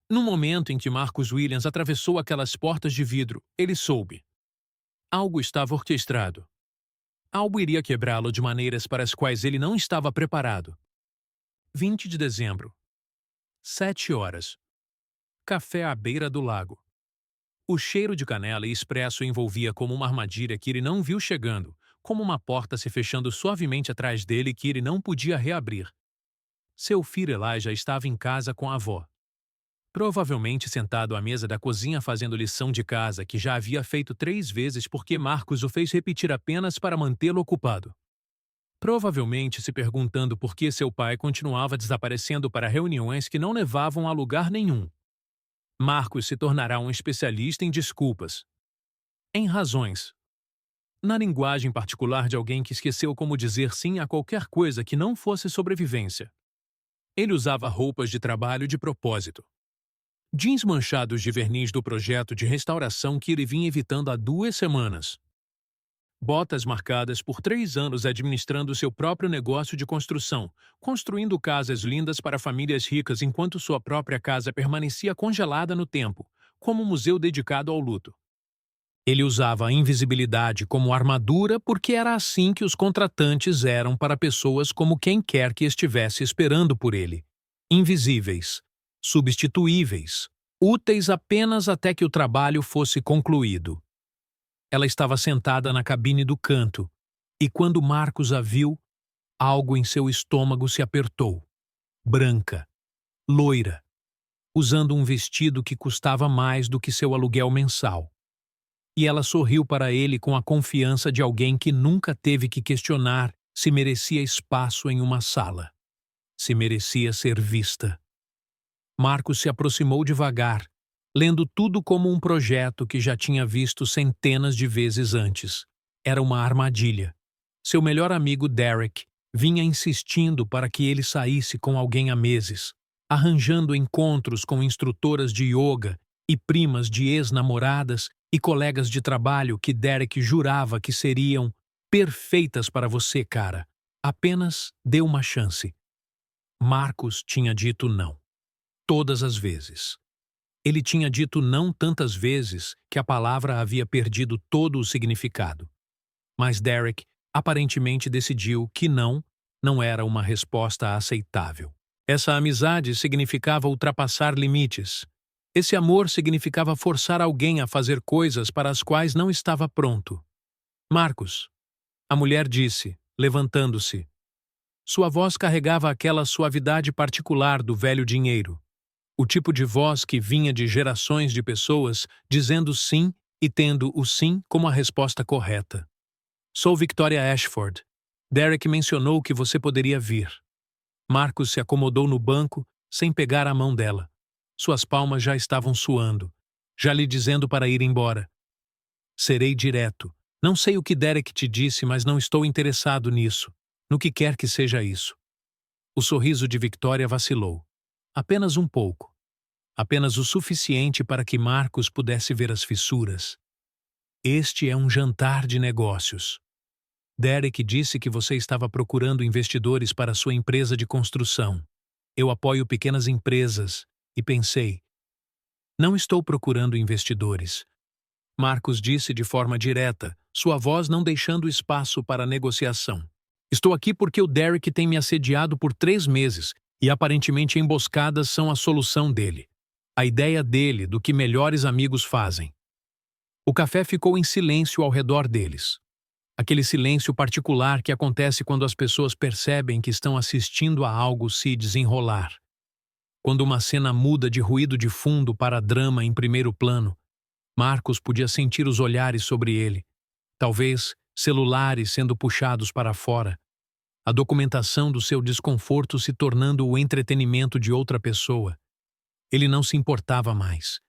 No momento em que Marcus Williams atravessou aquelas portas de vidro, ele soube. Algo estava orquestrado. Algo iria quebrá-lo de maneiras para as quais ele não estava preparado. 20 de dezembro. 7 horas. Café à beira do lago. O cheiro de canela e expresso o envolvia como uma armadilha que ele não viu chegando, como uma porta se fechando suavemente atrás dele que ele não podia reabrir. Seu filho Elijah estava em casa com a avó. Provavelmente sentado à mesa da cozinha fazendo lição de casa que já havia feito 3 vezes porque Marcos o fez repetir apenas para mantê-lo ocupado. Provavelmente se perguntando por que seu pai continuava desaparecendo para reuniões que não levavam a lugar nenhum. Marcos se tornará um especialista em desculpas. Em razões. Na linguagem particular de alguém que esqueceu como dizer sim a qualquer coisa que não fosse sobrevivência. Ele usava roupas de trabalho de propósito. Jeans manchados de verniz do projeto de restauração que ele vinha evitando há 2 semanas. Botas marcadas por 3 anos administrando seu próprio negócio de construção, construindo casas lindas para famílias ricas enquanto sua própria casa permanecia congelada no tempo, como um museu dedicado ao luto. Ele usava a invisibilidade como armadura porque era assim que os contratantes eram para pessoas como quem quer que estivesse esperando por ele. Invisíveis, substituíveis, úteis apenas até que o trabalho fosse concluído. Ela estava sentada na cabine do canto, e quando Marcos a viu, algo em seu estômago se apertou. Branca, loira, usando um vestido que custava mais do que seu aluguel mensal. E ela sorriu para ele com a confiança de alguém que nunca teve que questionar se merecia espaço em uma sala. Se merecia ser vista. Marcos se aproximou devagar, lendo tudo como um projeto que já tinha visto centenas de vezes antes. Era uma armadilha. Seu melhor amigo Derek vinha insistindo para que ele saísse com alguém há meses, arranjando encontros com instrutoras de yoga e primas de ex-namoradas e colegas de trabalho que Derek jurava que seriam perfeitas para você, cara. Apenas dê uma chance. Marcos tinha dito não. Todas as vezes. Ele tinha dito não tantas vezes que a palavra havia perdido todo o significado. Mas Derek aparentemente decidiu que não era uma resposta aceitável. Essa amizade significava ultrapassar limites. Esse amor significava forçar alguém a fazer coisas para as quais não estava pronto. Marcos, a mulher disse, levantando-se. Sua voz carregava aquela suavidade particular do velho dinheiro. O tipo de voz que vinha de gerações de pessoas dizendo sim e tendo o sim como a resposta correta. Sou Victoria Ashford. Derek mencionou que você poderia vir. Marcos se acomodou no banco sem pegar a mão dela. Suas palmas já estavam suando, já lhe dizendo para ir embora. Serei direto. Não sei o que Derek te disse, mas não estou interessado nisso, no que quer que seja isso. O sorriso de Victoria vacilou. Apenas um pouco. Apenas o suficiente para que Marcos pudesse ver as fissuras. Este é um jantar de negócios. Derek disse que você estava procurando investidores para sua empresa de construção. Eu apoio pequenas empresas, e pensei, não estou procurando investidores. Marcos disse de forma direta, sua voz não deixando espaço para negociação. Estou aqui porque o Derek tem me assediado por 3 meses, e aparentemente emboscadas são a solução dele. A ideia dele do que melhores amigos fazem. O café ficou em silêncio ao redor deles. Aquele silêncio particular que acontece quando as pessoas percebem que estão assistindo a algo se desenrolar. Quando uma cena muda de ruído de fundo para drama em primeiro plano, Marcos podia sentir os olhares sobre ele. Talvez celulares sendo puxados para fora. A documentação do seu desconforto se tornando o entretenimento de outra pessoa. Ele não se importava mais.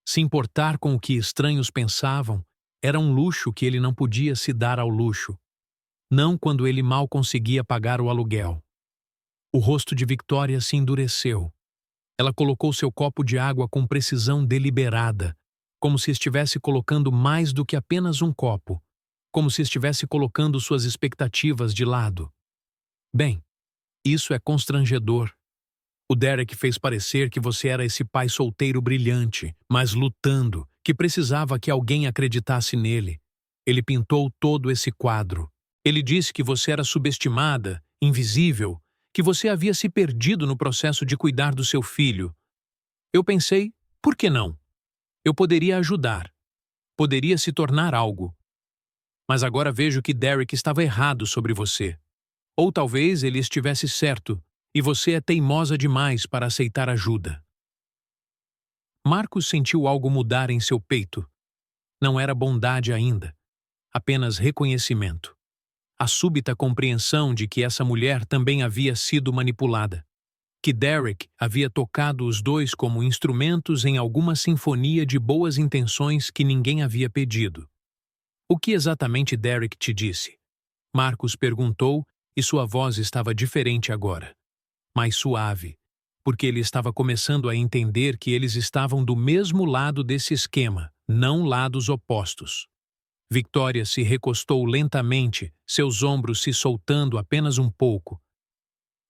Se importar com o que estranhos pensavam era um luxo que ele não podia se dar ao luxo. Não quando ele mal conseguia pagar o aluguel. O rosto de Victoria se endureceu. Ela colocou seu copo de água com precisão deliberada, como se estivesse colocando mais do que apenas um copo, como se estivesse colocando suas expectativas de lado. Bem, isso é constrangedor. O Derek fez parecer que você era esse pai solteiro brilhante, mas lutando, que precisava que alguém acreditasse nele. Ele pintou todo esse quadro. Ele disse que você era subestimada, invisível, que você havia se perdido no processo de cuidar do seu filho. Eu pensei, por que não? Eu poderia ajudar. Poderia se tornar algo. Mas agora vejo que Derek estava errado sobre você. Ou talvez ele estivesse certo, e você é teimosa demais para aceitar ajuda. Marcos sentiu algo mudar em seu peito. Não era bondade ainda, apenas reconhecimento. A súbita compreensão de que essa mulher também havia sido manipulada. Que Derek havia tocado os dois como instrumentos em alguma sinfonia de boas intenções que ninguém havia pedido. O que exatamente Derek te disse? Marcos perguntou, e sua voz estava diferente agora. Mais suave, porque ele estava começando a entender que eles estavam do mesmo lado desse esquema, não lados opostos. Victoria se recostou lentamente, seus ombros se soltando apenas um pouco.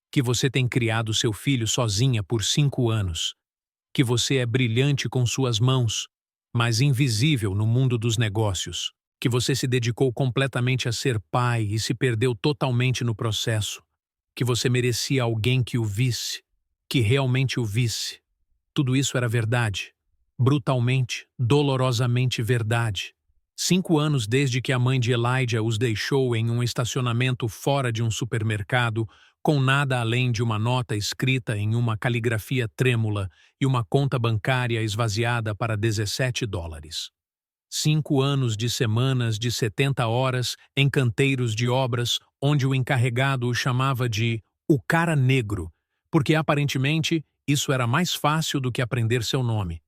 Que você tem criado seu filho sozinha por 5 anos. Que você é brilhante com suas mãos, mas invisível no mundo dos negócios. Que você se dedicou completamente a ser pai e se perdeu totalmente no processo. Que você merecia alguém que o visse, que realmente o visse. Tudo isso era verdade. Brutalmente, dolorosamente verdade. 5 anos desde que a mãe de Elijah os deixou em um estacionamento fora de um supermercado, com nada além de uma nota escrita em uma caligrafia trêmula e uma conta bancária esvaziada para $17. 5 anos de semanas de 70 horas em canteiros de obras, onde o encarregado o chamava de o cara negro, porque aparentemente isso era mais fácil do que aprender seu nome.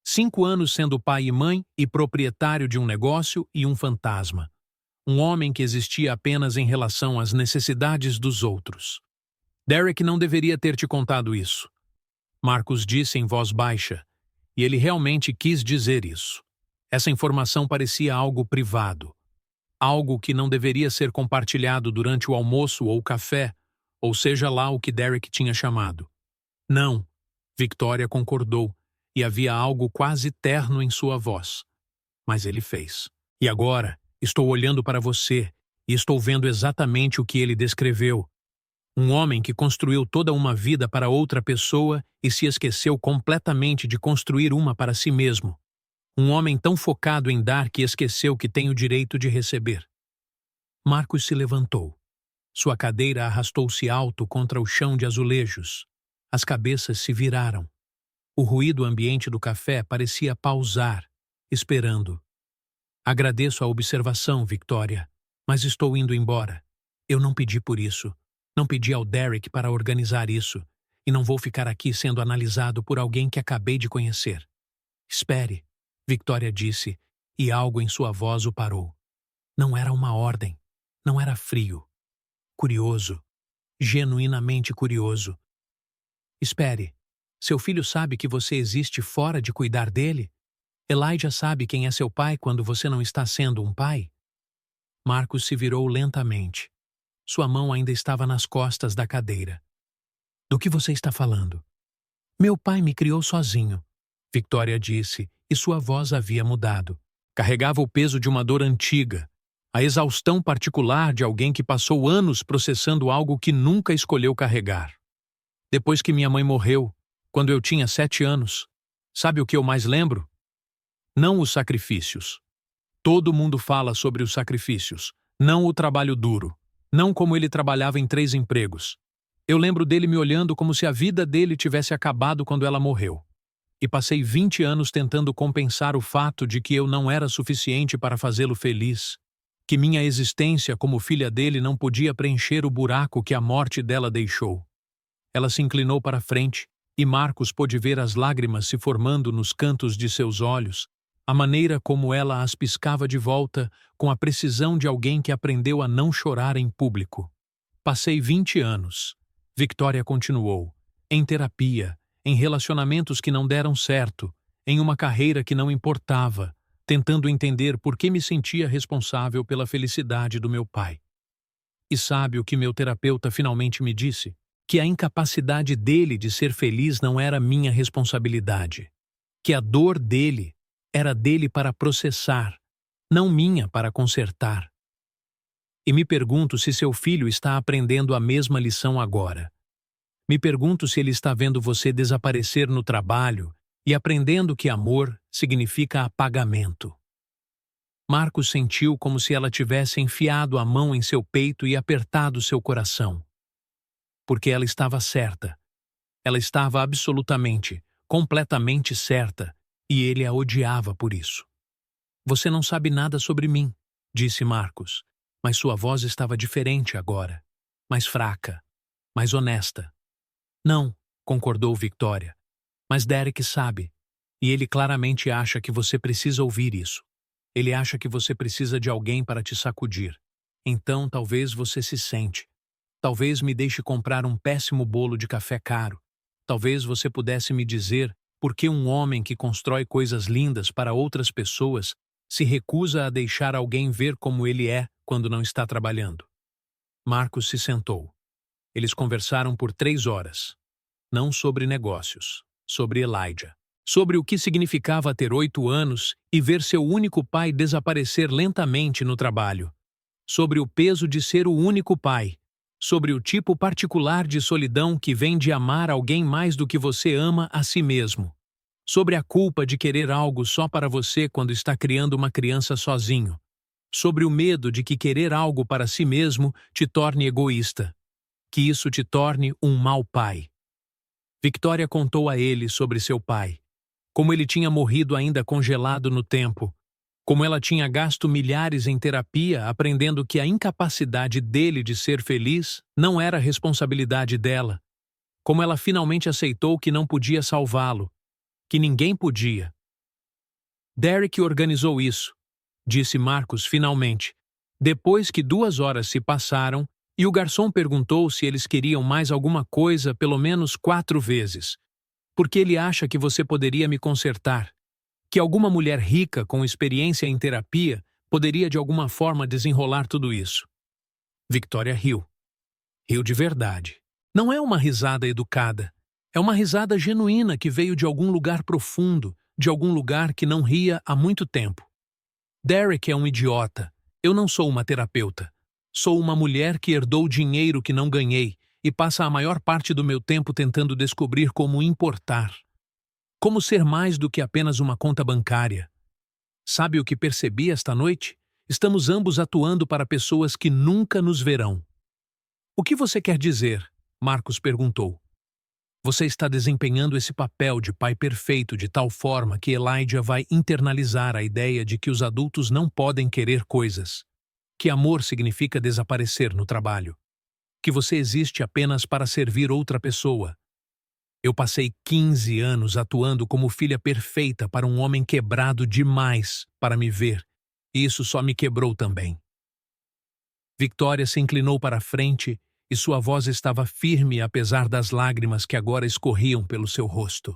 5 anos sendo pai e mãe e proprietário de um negócio e um fantasma. Um homem que existia apenas em relação às necessidades dos outros. Derek não deveria ter te contado isso. Marcos disse em voz baixa, e ele realmente quis dizer isso. Essa informação parecia algo privado. Algo que não deveria ser compartilhado durante o almoço ou café, ou seja lá o que Derek tinha chamado. Não, Victoria concordou, e havia algo quase terno em sua voz. Mas ele fez. E agora, estou olhando para você, e estou vendo exatamente o que ele descreveu. Um homem que construiu toda uma vida para outra pessoa e se esqueceu completamente de construir uma para si mesmo. Um homem tão focado em dar que esqueceu que tem o direito de receber. Marcos se levantou. Sua cadeira arrastou-se alto contra o chão de azulejos. As cabeças se viraram. O ruído ambiente do café parecia pausar, esperando. Agradeço a observação, Victoria, mas estou indo embora. Eu não pedi por isso. Não pedi ao Derek para organizar isso, e não vou ficar aqui sendo analisado por alguém que acabei de conhecer. Espere, Victoria disse, e algo em sua voz o parou. Não era uma ordem. Não era frio. Curioso. Genuinamente curioso. Espere. Seu filho sabe que você existe fora de cuidar dele? Elijah sabe quem é seu pai quando você não está sendo um pai? Marcos se virou lentamente. Sua mão ainda estava nas costas da cadeira. Do que você está falando? Meu pai me criou sozinho, Victoria disse, e sua voz havia mudado. Carregava o peso de uma dor antiga, a exaustão particular de alguém que passou anos processando algo que nunca escolheu carregar. Depois que minha mãe morreu, quando eu tinha 7 anos, sabe o que eu mais lembro? Não os sacrifícios. Todo mundo fala sobre os sacrifícios, não o trabalho duro, não como ele trabalhava em 3 empregos. Eu lembro dele me olhando como se a vida dele tivesse acabado quando ela morreu. E passei 20 anos tentando compensar o fato de que eu não era suficiente para fazê-lo feliz, que minha existência como filha dele não podia preencher o buraco que a morte dela deixou. Ela se inclinou para frente, e Marcos pôde ver as lágrimas se formando nos cantos de seus olhos, a maneira como ela as piscava de volta com a precisão de alguém que aprendeu a não chorar em público. Passei 20 anos, Victoria continuou, em terapia, em relacionamentos que não deram certo, em uma carreira que não importava, tentando entender por que me sentia responsável pela felicidade do meu pai. E sabe o que meu terapeuta finalmente me disse? que a incapacidade dele de ser feliz não era minha responsabilidade, que a dor dele era dele para processar, não minha para consertar. E me pergunto se seu filho está aprendendo a mesma lição agora. Me pergunto se ele está vendo você desaparecer no trabalho e aprendendo que amor significa apagamento. Marcos sentiu como se ela tivesse enfiado a mão em seu peito e apertado seu coração. Porque ela estava certa. Ela estava absolutamente, completamente certa, e ele a odiava por isso. Você não sabe nada sobre mim, disse Marcos, mas sua voz estava diferente agora, mais fraca, mais honesta. Não, concordou Victoria, mas Derek sabe, e ele claramente acha que você precisa ouvir isso. Ele acha que você precisa de alguém para te sacudir. Então talvez você se sente. Talvez me deixe comprar um péssimo bolo de café caro. Talvez você pudesse me dizer por que um homem que constrói coisas lindas para outras pessoas se recusa a deixar alguém ver como ele é quando não está trabalhando. Marcos se sentou. Eles conversaram por 3 horas. Não sobre negócios, sobre Elijah. Sobre o que significava ter 8 anos e ver seu único pai desaparecer lentamente no trabalho. Sobre o peso de ser o único pai. Sobre o tipo particular de solidão que vem de amar alguém mais do que você ama a si mesmo. Sobre a culpa de querer algo só para você quando está criando uma criança sozinho. Sobre o medo de que querer algo para si mesmo te torne egoísta. Que isso te torne um mau pai. Victoria contou a ele sobre seu pai. Como ele tinha morrido ainda congelado no tempo. Como ela tinha gasto milhares em terapia aprendendo que a incapacidade dele de ser feliz não era responsabilidade dela. Como ela finalmente aceitou que não podia salvá-lo. Que ninguém podia. Derek organizou isso, disse Marcos finalmente, depois que 2 horas se passaram e o garçom perguntou se eles queriam mais alguma coisa pelo menos 4 vezes. Porque ele acha que você poderia me consertar. Que alguma mulher rica com experiência em terapia poderia de alguma forma desenrolar tudo isso. Victoria riu. Riu de verdade. Não é uma risada educada. É uma risada genuína que veio de algum lugar profundo, de algum lugar que não ria há muito tempo. Derek é um idiota. Eu não sou uma terapeuta. Sou uma mulher que herdou dinheiro que não ganhei e passa a maior parte do meu tempo tentando descobrir como importar. Como ser mais do que apenas uma conta bancária. Sabe o que percebi esta noite? Estamos ambos atuando para pessoas que nunca nos verão. O que você quer dizer? Marcos perguntou. Você está desempenhando esse papel de pai perfeito de tal forma que Elijah vai internalizar a ideia de que os adultos não podem querer coisas. Que amor significa desaparecer no trabalho. Que você existe apenas para servir outra pessoa. Eu passei 15 anos atuando como filha perfeita para um homem quebrado demais para me ver, e isso só me quebrou também. Victoria se inclinou para a frente e sua voz estava firme apesar das lágrimas que agora escorriam pelo seu rosto.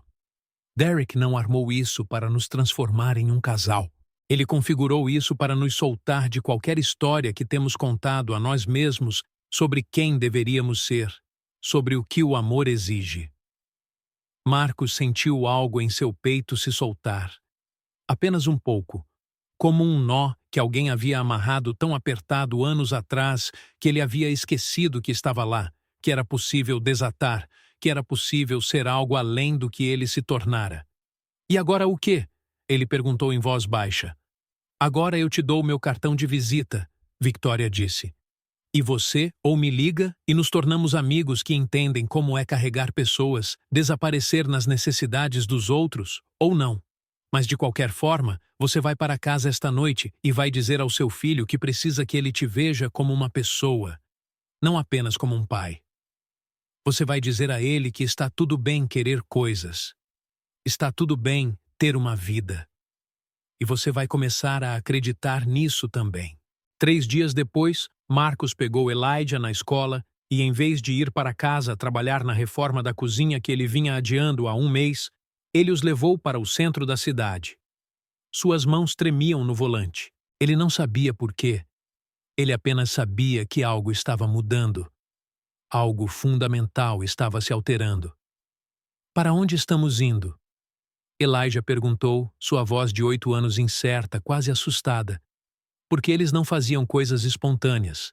Derek não armou isso para nos transformar em um casal. Ele configurou isso para nos soltar de qualquer história que temos contado a nós mesmos sobre quem deveríamos ser, sobre o que o amor exige. Marcos sentiu algo em seu peito se soltar. Apenas um pouco, como um nó que alguém havia amarrado tão apertado anos atrás que ele havia esquecido que estava lá, que era possível desatar, que era possível ser algo além do que ele se tornara. E agora o quê? Ele perguntou em voz baixa. Agora eu te dou meu cartão de visita, Victoria disse. E você ou me liga e nos tornamos amigos que entendem como é carregar pessoas, desaparecer nas necessidades dos outros, ou não. Mas de qualquer forma, você vai para casa esta noite e vai dizer ao seu filho que precisa que ele te veja como uma pessoa, não apenas como um pai. Você vai dizer a ele que está tudo bem querer coisas. Está tudo bem ter uma vida. E você vai começar a acreditar nisso também. 3 dias depois, Marcos pegou Elijah na escola e, em vez de ir para casa trabalhar na reforma da cozinha que ele vinha adiando há 1 mês, ele os levou para o centro da cidade. Suas mãos tremiam no volante. Ele não sabia por quê. Ele apenas sabia que algo estava mudando. Algo fundamental estava se alterando. Para onde estamos indo? Elijah perguntou, sua voz de 8 anos incerta, quase assustada. Porque eles não faziam coisas espontâneas.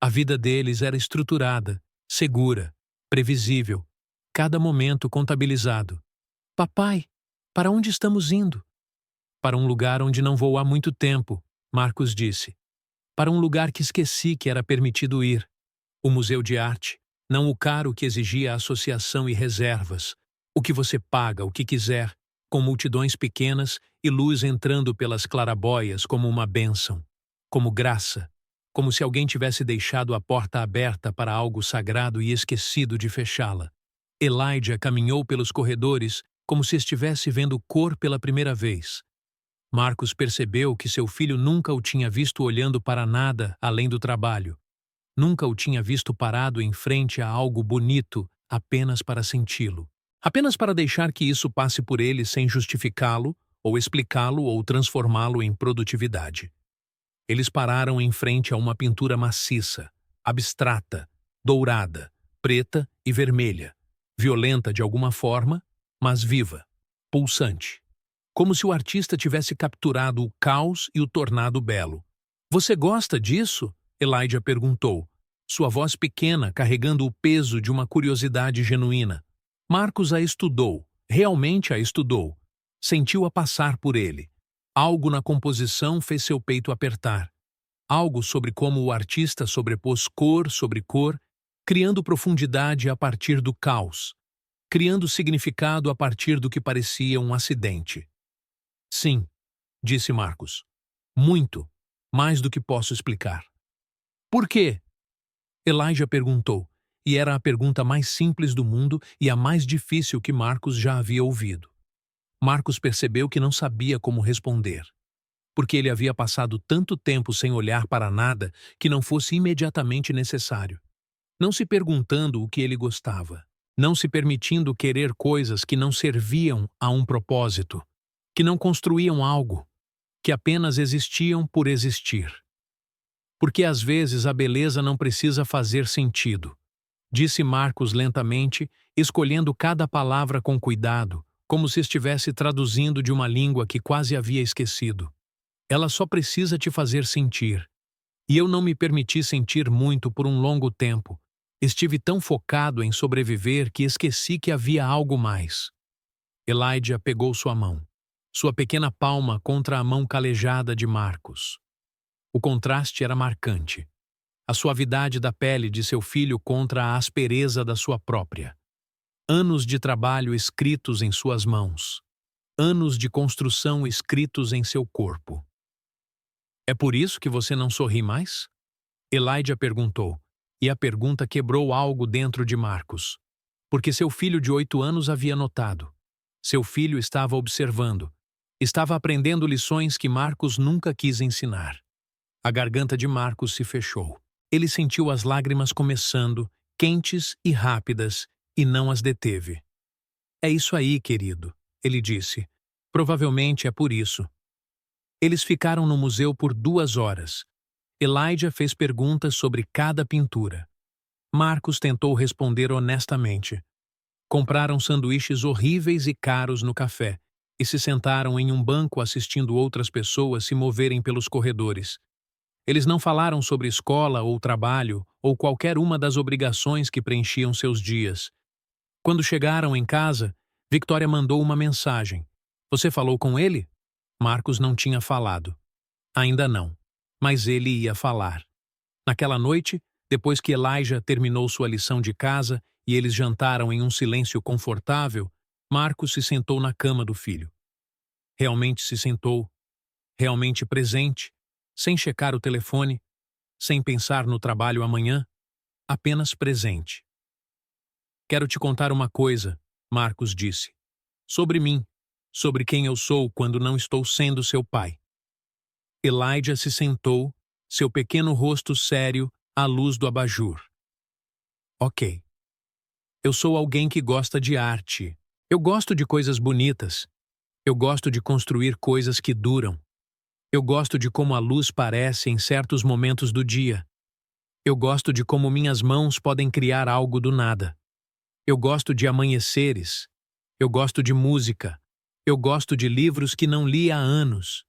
A vida deles era estruturada, segura, previsível, cada momento contabilizado. Papai, para onde estamos indo? Para um lugar onde não vou há muito tempo, Marcos disse. Para um lugar que esqueci que era permitido ir. O Museu de Arte, não o caro que exigia associação e reservas. O que você paga, o que quiser, com multidões pequenas e luz entrando pelas clarabóias como uma bênção, como graça, como se alguém tivesse deixado a porta aberta para algo sagrado e esquecido de fechá-la. Elijah caminhou pelos corredores como se estivesse vendo cor pela primeira vez. Marcos percebeu que seu filho nunca o tinha visto olhando para nada além do trabalho. Nunca o tinha visto parado em frente a algo bonito apenas para senti-lo. Apenas para deixar que isso passe por ele sem justificá-lo, ou explicá-lo ou transformá-lo em produtividade. Eles pararam em frente a uma pintura maciça, abstrata, dourada, preta e vermelha, violenta de alguma forma, mas viva, pulsante. Como se o artista tivesse capturado o caos e o tornado belo. Você gosta disso? Elijah perguntou, sua voz pequena carregando o peso de uma curiosidade genuína. Marcos a estudou, realmente a estudou. Sentiu-a passar por ele. Algo na composição fez seu peito apertar. Algo sobre como o artista sobrepôs cor sobre cor, criando profundidade a partir do caos, criando significado a partir do que parecia um acidente. Sim, disse Marcos. Muito, mais do que posso explicar. Por quê? Elijah perguntou, e era a pergunta mais simples do mundo e a mais difícil que Marcos já havia ouvido. Marcos percebeu que não sabia como responder, porque ele havia passado tanto tempo sem olhar para nada que não fosse imediatamente necessário. Não se perguntando o que ele gostava, não se permitindo querer coisas que não serviam a um propósito, que não construíam algo, que apenas existiam por existir. Porque às vezes a beleza não precisa fazer sentido, disse Marcos lentamente, escolhendo cada palavra com cuidado, como se estivesse traduzindo de uma língua que quase havia esquecido. Ela só precisa te fazer sentir. E eu não me permiti sentir muito por um longo tempo. Estive tão focado em sobreviver que esqueci que havia algo mais. Elijah pegou sua mão, sua pequena palma contra a mão calejada de Marcos. O contraste era marcante. A suavidade da pele de seu filho contra a aspereza da sua própria. Anos de trabalho escritos em suas mãos. Anos de construção escritos em seu corpo. É por isso que você não sorri mais? Elijah perguntou, e a pergunta quebrou algo dentro de Marcos. Porque seu filho de 8 anos havia notado. Seu filho estava observando. Estava aprendendo lições que Marcos nunca quis ensinar. A garganta de Marcos se fechou. Ele sentiu as lágrimas começando, quentes e rápidas, e não as deteve. É isso aí, querido, ele disse. Provavelmente é por isso. Eles ficaram no museu por 2 horas. Elijah fez perguntas sobre cada pintura. Marcos tentou responder honestamente. Compraram sanduíches horríveis e caros no café e se sentaram em um banco assistindo outras pessoas se moverem pelos corredores. Eles não falaram sobre escola ou trabalho ou qualquer uma das obrigações que preenchiam seus dias. Quando chegaram em casa, Victoria mandou uma mensagem. Você falou com ele? Marcos não tinha falado. Ainda não. Mas ele ia falar. Naquela noite, depois que Elijah terminou sua lição de casa e eles jantaram em um silêncio confortável, Marcos se sentou na cama do filho. Realmente se sentou, realmente presente, sem checar o telefone, sem pensar no trabalho amanhã, apenas presente. Quero te contar uma coisa, Marcos disse. Sobre mim, sobre quem eu sou quando não estou sendo seu pai. Elijah se sentou, seu pequeno rosto sério à luz do abajur. Ok. Eu sou alguém que gosta de arte. Eu gosto de coisas bonitas. Eu gosto de construir coisas que duram. Eu gosto de como a luz parece em certos momentos do dia. Eu gosto de como minhas mãos podem criar algo do nada. Eu gosto de amanheceres. Eu gosto de música. Eu gosto de livros que não li há anos.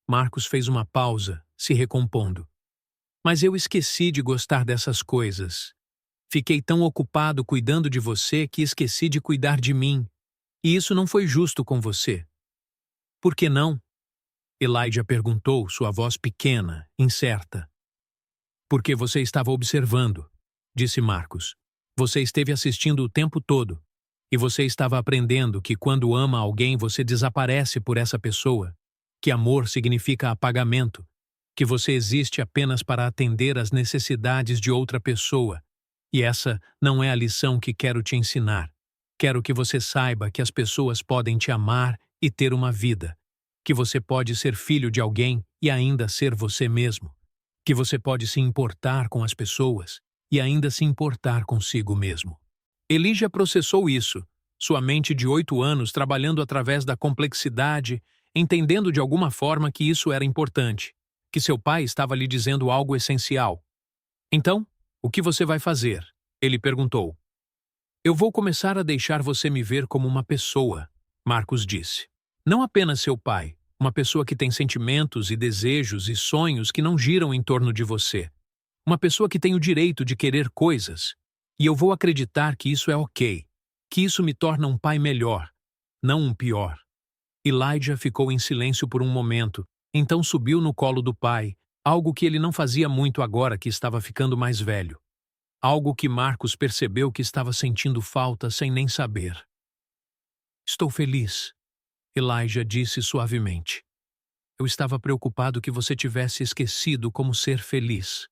Marcos fez uma pausa, se recompondo. Mas eu esqueci de gostar dessas coisas. Fiquei tão ocupado cuidando de você que esqueci de cuidar de mim. E isso não foi justo com você. Por que não? Elijah perguntou, sua voz pequena, incerta. Porque você estava observando, disse Marcos. Você esteve assistindo o tempo todo. E você estava aprendendo que quando ama alguém você desaparece por essa pessoa. Que amor significa apagamento. Que você existe apenas para atender às necessidades de outra pessoa. E essa não é a lição que quero te ensinar. Quero que você saiba que as pessoas podem te amar e ter uma vida. Que você pode ser filho de alguém e ainda ser você mesmo. Que você pode se importar com as pessoas e ainda se importar consigo mesmo. Elijah processou isso, sua mente de 8 anos trabalhando através da complexidade, entendendo de alguma forma que isso era importante, que seu pai estava lhe dizendo algo essencial. Então, o que você vai fazer? Ele perguntou. Eu vou começar a deixar você me ver como uma pessoa, Marcos disse. Não apenas seu pai, uma pessoa que tem sentimentos e desejos e sonhos que não giram em torno de você. Uma pessoa que tem o direito de querer coisas. E eu vou acreditar que isso é ok, que isso me torna um pai melhor, não um pior. Elijah ficou em silêncio por um momento, então subiu no colo do pai, algo que ele não fazia muito agora que estava ficando mais velho. Algo que Marcos percebeu que estava sentindo falta sem nem saber. Estou feliz, Elijah disse suavemente. Eu estava preocupado que você tivesse esquecido como ser feliz.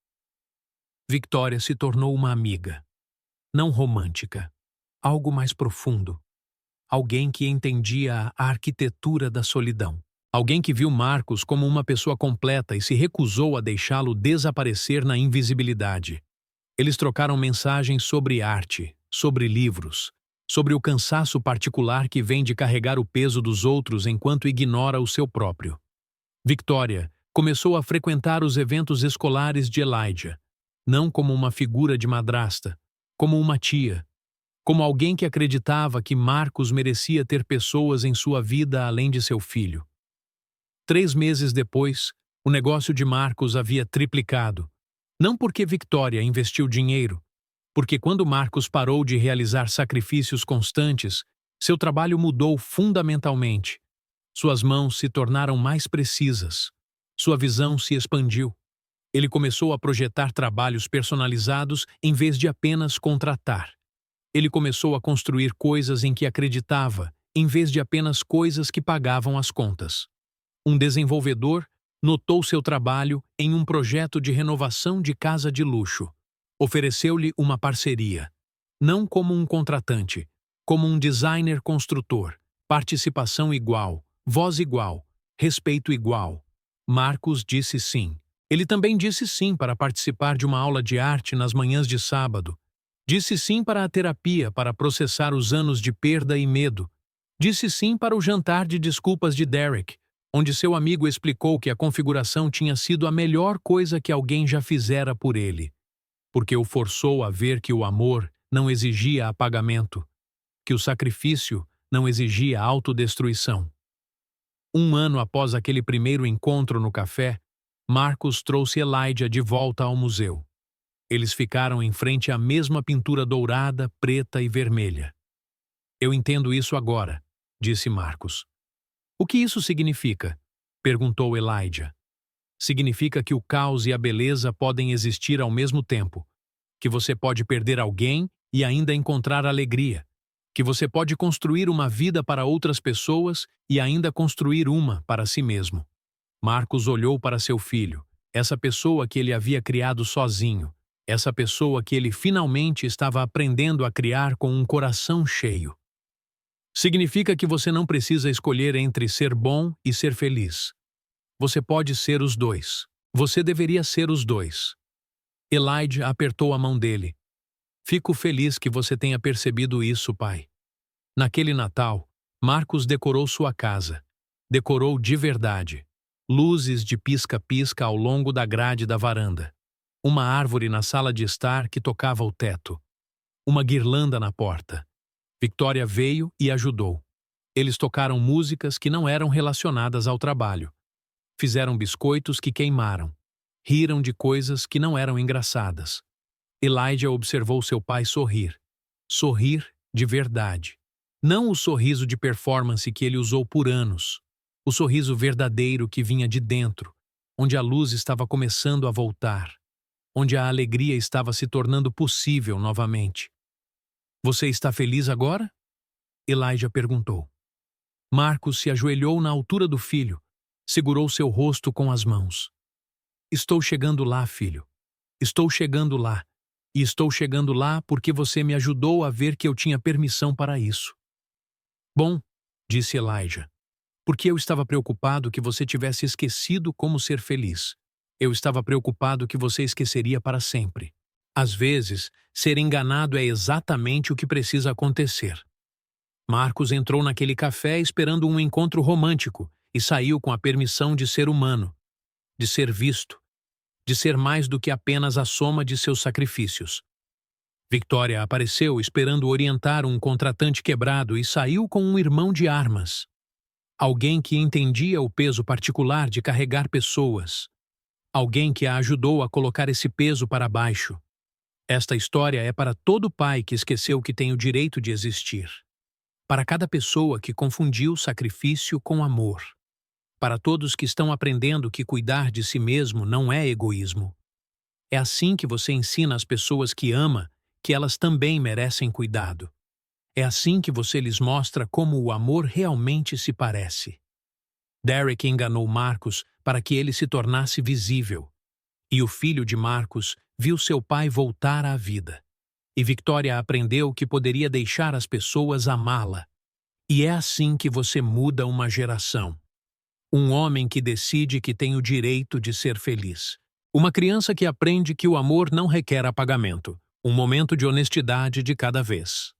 Victoria se tornou uma amiga. Não romântica. Algo mais profundo. Alguém que entendia a arquitetura da solidão. Alguém que viu Marcos como uma pessoa completa e se recusou a deixá-lo desaparecer na invisibilidade. Eles trocaram mensagens sobre arte, sobre livros, sobre o cansaço particular que vem de carregar o peso dos outros enquanto ignora o seu próprio. Victoria começou a frequentar os eventos escolares de Elijah, não como uma figura de madrasta, como uma tia, como alguém que acreditava que Marcos merecia ter pessoas em sua vida além de seu filho. 3 meses depois, o negócio de Marcos havia triplicado. Não porque Victoria investiu dinheiro, porque quando Marcos parou de realizar sacrifícios constantes, seu trabalho mudou fundamentalmente. Suas mãos se tornaram mais precisas. Sua visão se expandiu. Ele começou a projetar trabalhos personalizados em vez de apenas contratar. Ele começou a construir coisas em que acreditava, em vez de apenas coisas que pagavam as contas. Um desenvolvedor notou seu trabalho em um projeto de renovação de casa de luxo. Ofereceu-lhe uma parceria. Não como um contratante, como um designer construtor. Participação igual, voz igual, respeito igual. Marcos disse sim. Ele também disse sim para participar de uma aula de arte nas manhãs de sábado. Disse sim para a terapia para processar os anos de perda e medo. Disse sim para o jantar de desculpas de Derek, onde seu amigo explicou que a configuração tinha sido a melhor coisa que alguém já fizera por ele, porque o forçou a ver que o amor não exigia apagamento, que o sacrifício não exigia autodestruição. 1 ano após aquele primeiro encontro no café, Marcos trouxe Elijah de volta ao museu. Eles ficaram em frente à mesma pintura dourada, preta e vermelha. Eu entendo isso agora, disse Marcos. O que isso significa? Perguntou Elijah. Significa que o caos e a beleza podem existir ao mesmo tempo, que você pode perder alguém e ainda encontrar alegria, que você pode construir uma vida para outras pessoas e ainda construir uma para si mesmo. Marcos olhou para seu filho, essa pessoa que ele havia criado sozinho, essa pessoa que ele finalmente estava aprendendo a criar com um coração cheio. Significa que você não precisa escolher entre ser bom e ser feliz. Você pode ser os dois. Você deveria ser os dois. Elijah apertou a mão dele. Fico feliz que você tenha percebido isso, pai. Naquele Natal, Marcos decorou sua casa. Decorou de verdade. Luzes de pisca-pisca ao longo da grade da varanda. uma árvore na sala de estar que tocava o teto, uma guirlanda na porta. Victoria veio e ajudou. Eles tocaram músicas que não eram relacionadas ao trabalho. Fizeram biscoitos que queimaram. Riram de coisas que não eram engraçadas. Elijah observou seu pai sorrir. Sorrir de verdade. Não o sorriso de performance que ele usou por anos. O sorriso verdadeiro que vinha de dentro, onde a luz estava começando a voltar, onde a alegria estava se tornando possível novamente. Você está feliz agora? Elijah perguntou. Marcos se ajoelhou na altura do filho, segurou seu rosto com as mãos. Estou chegando lá, filho. Estou chegando lá. E estou chegando lá porque você me ajudou a ver que eu tinha permissão para isso. Bom, disse Elijah, porque eu estava preocupado que você tivesse esquecido como ser feliz. Eu estava preocupado que você esqueceria para sempre. Às vezes, ser enganado é exatamente o que precisa acontecer. Marcos entrou naquele café esperando um encontro romântico e saiu com a permissão de ser humano, de ser visto, de ser mais do que apenas a soma de seus sacrifícios. Victoria apareceu esperando orientar um contratante quebrado e saiu com um irmão de armas. Alguém que entendia o peso particular de carregar pessoas. Alguém que a ajudou a colocar esse peso para baixo. Esta história é para todo pai que esqueceu que tem o direito de existir. Para cada pessoa que confundiu sacrifício com amor. Para todos que estão aprendendo que cuidar de si mesmo não é egoísmo. É assim que você ensina às pessoas que ama que elas também merecem cuidado. É assim que você lhes mostra como o amor realmente se parece. Derek enganou Marcos para que ele se tornasse visível. E o filho de Marcos viu seu pai voltar à vida. E Victoria aprendeu que poderia deixar as pessoas amá-la. E é assim que você muda uma geração. Um homem que decide que tem o direito de ser feliz. Uma criança que aprende que o amor não requer apagamento. Um momento de honestidade de cada vez.